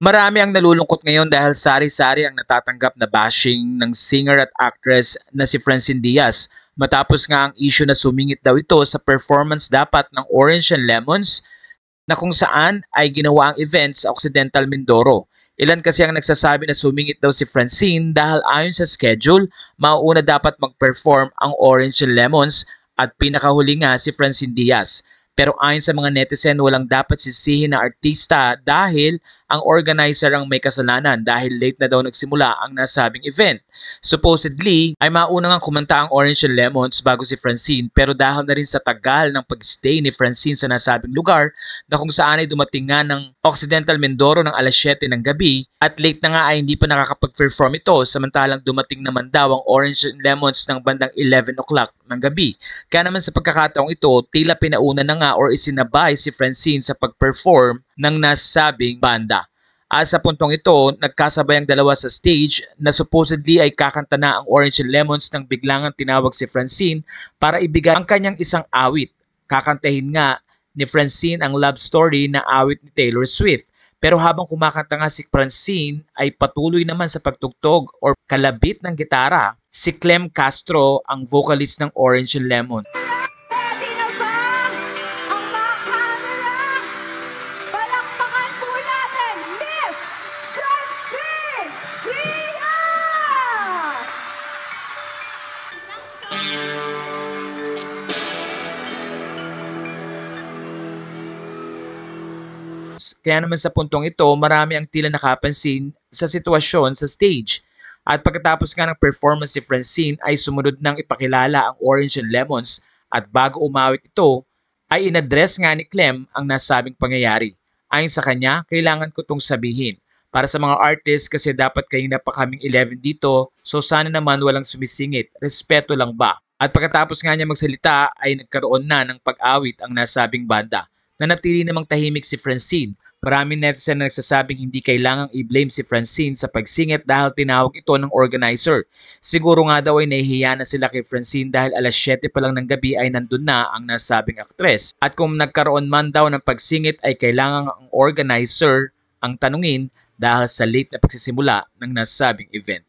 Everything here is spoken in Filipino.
Marami ang nalulungkot ngayon dahil sari-sari ang natatanggap na bashing ng singer at actress na si Francine Diaz matapos nga ang issue na sumingit daw ito sa performance dapat ng Orange and Lemons na kung saan ay ginawa ang event sa Occidental Mindoro. Ilan kasi ang nagsasabi na sumingit daw si Francine dahil ayon sa schedule, mauuna dapat mag-perform ang Orange and Lemons at pinakahuli nga si Francine Diaz. Pero ayon sa mga netizen, walang dapat sisihin na artista dahil ang organizer ang may kasalanan dahil late na daw nagsimula ang nasabing event. Supposedly, ay mauna nga kumanta ang Orange and Lemons bago si Francine pero dahil na rin sa tagal ng pag-stay ni Francine sa nasabing lugar na kung saan ay dumating nga ng Occidental Mindoro ng alas 7 ng gabi at late na nga ay hindi pa nakakapag-perform ito samantalang dumating naman daw ang Orange and Lemons ng bandang 11 o'clock ng gabi. Kaya naman sa pagkakataong ito, tila pinauna na nga or isinabay si Francine sa pag-perform ng nasabing banda. At sa puntong ito, nagkasabay ang dalawa sa stage na supposedly ay kakanta na ang Orange and Lemons nang biglang tinawag si Francine para ibigay ang kanyang isang awit. Kakantahin nga ni Francine ang love story na awit ni Taylor Swift. Pero habang kumakanta nga si Francine ay patuloy naman sa pagtugtog or kalabit ng gitara si Clem Castro ang vocalist ng Orange and Lemon. Ready na ba ang mga camera? Palakpakan po natin, Miss Francine Diaz! Kaya naman sa puntong ito, marami ang tila nakapansin sa sitwasyon sa stage. At pagkatapos nga ng performance si Francine ay sumunod nang ipakilala ang Orange and Lemons at bago umawit ito ay inadress nga ni Clem ang nasabing pangyayari. Ayon sa kanya, kailangan ko itong sabihin. Para sa mga artist kasi dapat kanina pa kaming 11 dito so sana naman walang sumisingit. Respeto lang ba? At pagkatapos nga niya magsalita ay nagkaroon na ng pag-awit ang nasabing banda. Nanatili namang tahimik si Francine. Maraming netizen na nagsasabing hindi kailangang i-blame si Francine sa pagsingit dahil tinawag ito ng organizer. Siguro nga daw ay nahihiya na sila kay Francine dahil alas 7 pa lang ng gabi ay nandun na ang nasabing aktres. At kung nagkaroon man daw ng pagsingit ay kailangang ang organizer ang tanungin dahil sa late na pagsisimula ng nasabing event.